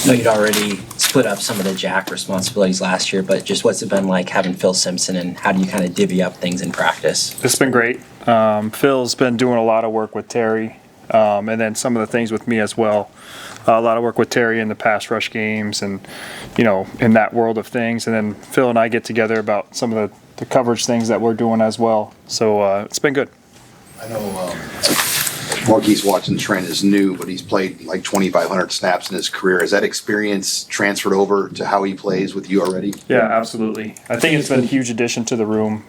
know you'd already split up some of the jack responsibilities last year, but just what's it been like having Phil Simpson, and how do you kind of divvy up things in practice? It's been great. Phil's been doing a lot of work with Terry, and then some of the things with me as well. A lot of work with Terry in the pass rush games and, in that world of things. And then Phil and I get together about some of the coverage things that we're doing as well. So it's been good. I know Marquise Watson-Trent is new, but he's played like 2,500 snaps in his career. Has that experience transferred over to how he plays with you already? Yeah, absolutely. I think it's been a huge addition to the room.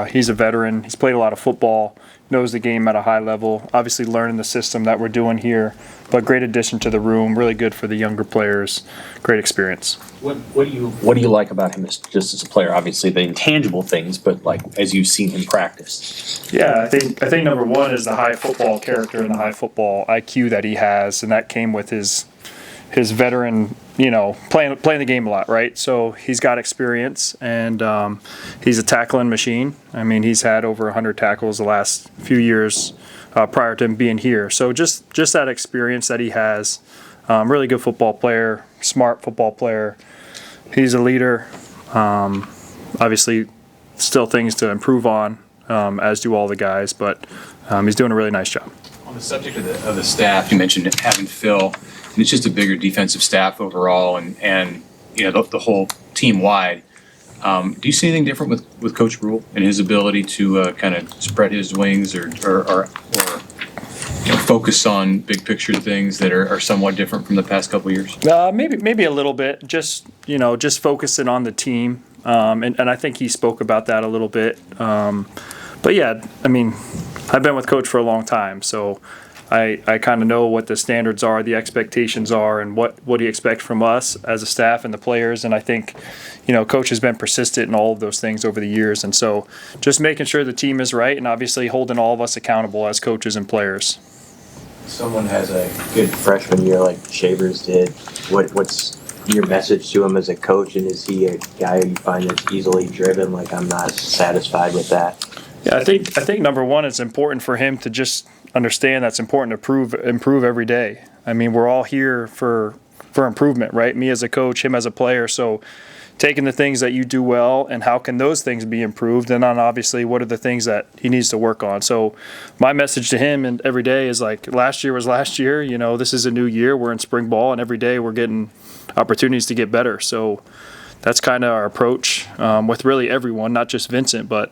He's a veteran. He's played a lot of football, knows the game at a high level, obviously learning the system that we're doing here, but great addition to the room, really good for the younger players, great experience. What do you like about him just as a player? Obviously the intangible things, but like as you've seen him practice. Yeah, I think number one is the high football character and the high football IQ that he has, and that came with his veteran, playing the game a lot, right? So he's got experience, and he's a tackling machine. I mean, he's had over 100 tackles the last few years prior to him being here. So just that experience that he has, really good football player, smart football player. He's a leader. Obviously, still things to improve on, as do all the guys, but he's doing a really nice job. On the subject of the staff, you mentioned having Phil, and it's just a bigger defensive staff overall, and the whole team wide. Do you see anything different with Coach Rule and his ability to kind of spread his wings or focus on big picture things that are somewhat different from the past couple of years? Maybe a little bit. Just focusing on the team, and I think he spoke about that a little bit. But yeah, I mean, I've been with Coach for a long time, so I kind of know what the standards are, the expectations are, and what he expects from us as a staff and the players. And I think, Coach has been persistent in all of those things over the years. And so just making sure the team is right and obviously holding all of us accountable as coaches and players. Someone has a good freshman year like Shavers did. What's your message to him as a coach, and is he a guy you find that's easily driven, like I'm not satisfied with that? Yeah, I think number one, it's important for him to just understand that's important to improve every day. I mean, we're all here for improvement, right? Me as a coach, him as a player. So taking the things that you do well and how can those things be improved, and then obviously what are the things that he needs to work on. So my message to him and every day is like, last year was last year. This is a new year. We're in spring ball, and every day we're getting opportunities to get better. So that's kind of our approach with really everyone, not just Vincent, but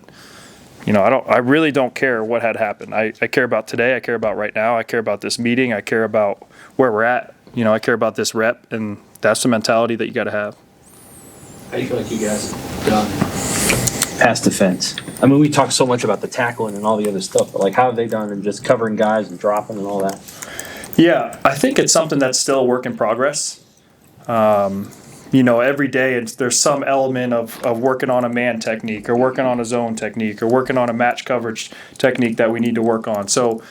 I really don't care what had happened. I care about today. I care about right now. I care about this meeting. I care about where we're at. I care about this rep, and that's the mentality that you got to have. How do you feel like you guys have done pass defense? I mean, we talk so much about the tackling and all the other stuff, but like, how have they done in just covering guys and dropping and all that? Yeah, I think it's something that's still a work in progress. Every day there's some element of working on a man technique or working on a zone technique or working on a match coverage technique that we need to work on. So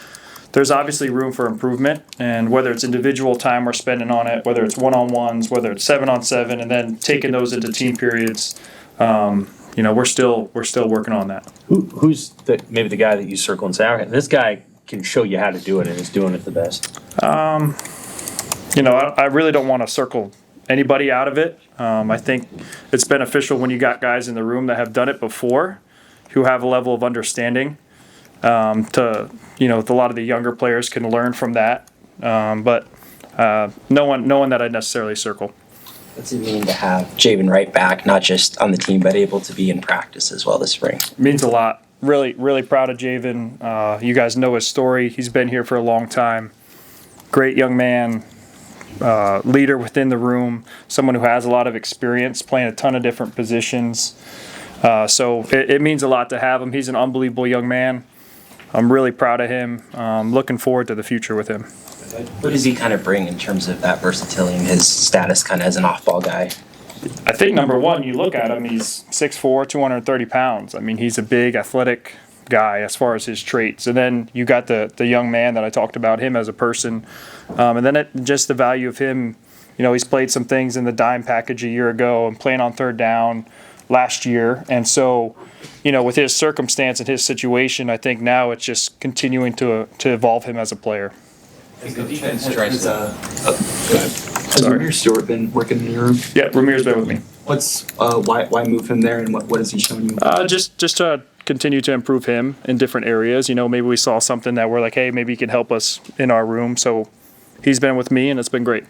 there's obviously room for improvement, and whether it's individual time we're spending on it, whether it's one-on-ones, whether it's 7-on-7, and then taking those into team periods, we're still working on that. Who's maybe the guy that you circle and say, okay, this guy can show you how to do it and is doing it the best? I really don't want to circle anybody out of it. I think it's beneficial when you got guys in the room that have done it before, who have a level of understanding. A lot of the younger players can learn from that, but no one that I'd necessarily circle. What's it mean to have Javen right back, not just on the team, but able to be in practice as well this spring? It means a lot. Really, really proud of Javen. You guys know his story. He's been here for a long time. Great young man, leader within the room, someone who has a lot of experience playing a ton of different positions. So it means a lot to have him. He's an unbelievable young man. I'm really proud of him. Looking forward to the future with him. What does he kind of bring in terms of that versatility and his status kind of as an off-ball guy? I think number one, you look at him, he's 6'4", 230 pounds. I mean, he's a big athletic guy as far as his traits. And then you got the young man that I talked about, him as a person. And then just the value of him, he's played some things in the dime package a year ago and playing on third down last year. And so, with his circumstance and his situation, I think now it's just continuing to evolve him as a player. As the defense tries to... Has Sorry. Ramir Stewart been working in your room? Yeah, Ramir's been with me. What's why move him there, and what has he shown you? Just to continue to improve him in different areas. You know, maybe we saw something that we're like, hey, maybe he can help us in our room. So he's been with me, and it's been great.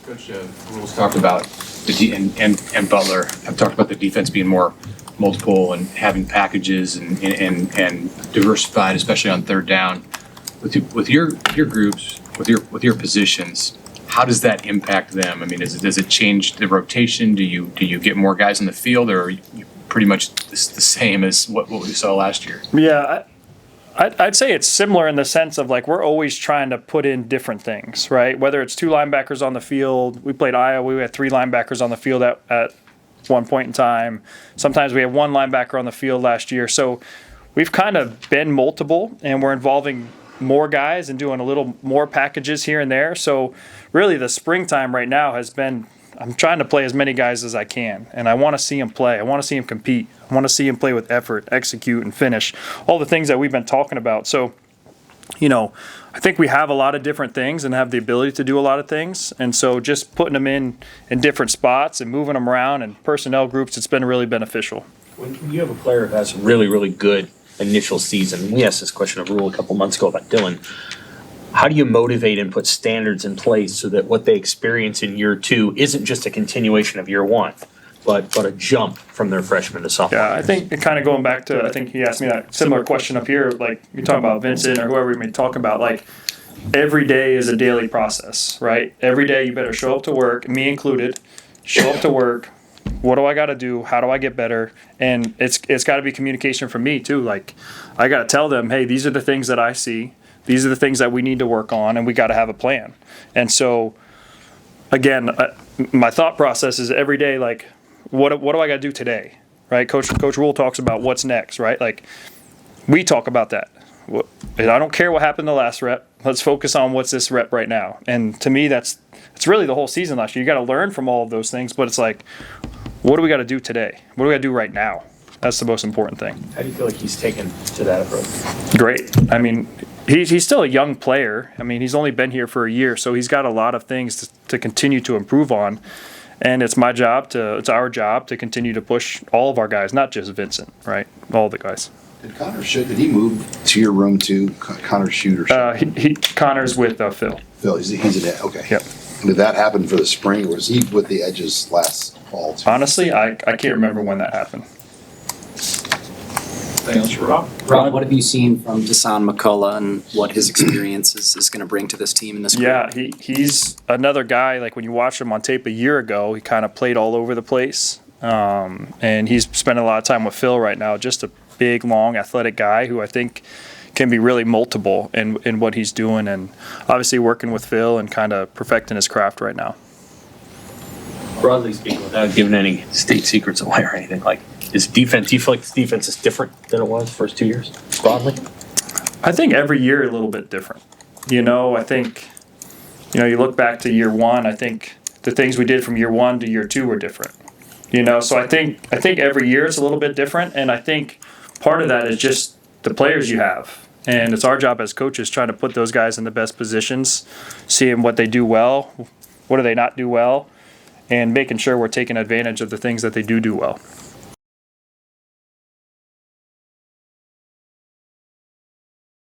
Coach Rules talked about and Butler have talked about the defense being more multiple and having packages and diversified, especially on third down. With your groups, with your positions, how does that impact them? I mean, does it change the rotation? Do you get more guys in the field, or are you pretty much the same as what we saw last year? Yeah, I'd say it's similar in the sense of like we're always trying to put in different things, right? Whether it's 2 linebackers on the field, we played Iowa, we had 3 linebackers on the field at one point in time. Sometimes we have 1 linebacker on the field last year. So we've kind of been multiple, and we're involving more guys and doing a little more packages here and there. So really the springtime right now has been, I'm trying to play as many guys as I can, and I want to see them play. I want to see them compete. I want to see them play with effort, execute, and finish. All the things that we've been talking about. So, you know, I think we have a lot of different things and have the ability to do a lot of things. And so just putting them in different spots and moving them around and personnel groups, it's been really beneficial. When you have a player who has a really, really good initial season, we asked this question of Rule a couple months ago about Dylan. How do you motivate and put standards in place so that what they experience in year 2 isn't just a continuation of year 1, but a jump from their freshman to sophomore? Yeah, I think kind of going back to, I think he asked me that similar question up here, like you're talking about Vincent or whoever we may talk about, like every day is a daily process, right? Every day you better show up to work, me included, show up to work. What do I got to do? How do I get better? And it's got to be communication from me too. Like I got to tell them, hey, these are the things that I see. These are the things that we need to work on, and we got to have a plan. And so, again, my thought process is every day, like, what do I got to do today, right? Coach Rule talks about what's next, right? Like, we talk about that. I don't care what happened the last rep. Let's focus on what's this rep right now. And to me, it's really the whole season last year. You got to learn from all of those things, but it's like, what do we got to do today? What do we got to do right now? That's the most important thing. How do you feel like he's taken to that approach? Great. I mean, he's still a young player. I mean, he's only been here for a year, so he's got a lot of things to continue to improve on. And it's our job to continue to push all of our guys, not just Vincent, right? All the guys. Did he move to your room too? Connor shoot or something? Connor's with Phil. Phil, he's in it. Okay. Yep. Did that happen for the spring, or was he with the Edges last fall too? Honestly, I can't remember when that happened. Rob, what have you seen from Deshaun McCullough and what his experience is going to bring to this team in this group? Yeah, he's another guy, like when you watch him on tape a year ago, he kind of played all over the place. And he's spending a lot of time with Phil right now, just a big, long, athletic guy who I think can be really multiple in what he's doing, and obviously working with Phil and kind of perfecting his craft right now. Broadly speaking, without giving any state secrets away or anything, like is defense, do you feel like this defense is different than it was the first 2 years, broadly? I think every year a little bit different. I think, you look back to year 1, I think the things we did from year 1 to year 2 were different. So I think every year it's a little bit different, and I think part of that is just the players you have. And it's our job as coaches trying to put those guys in the best positions, seeing what they do well, what do they not do well, and making sure we're taking advantage of the things that they do well.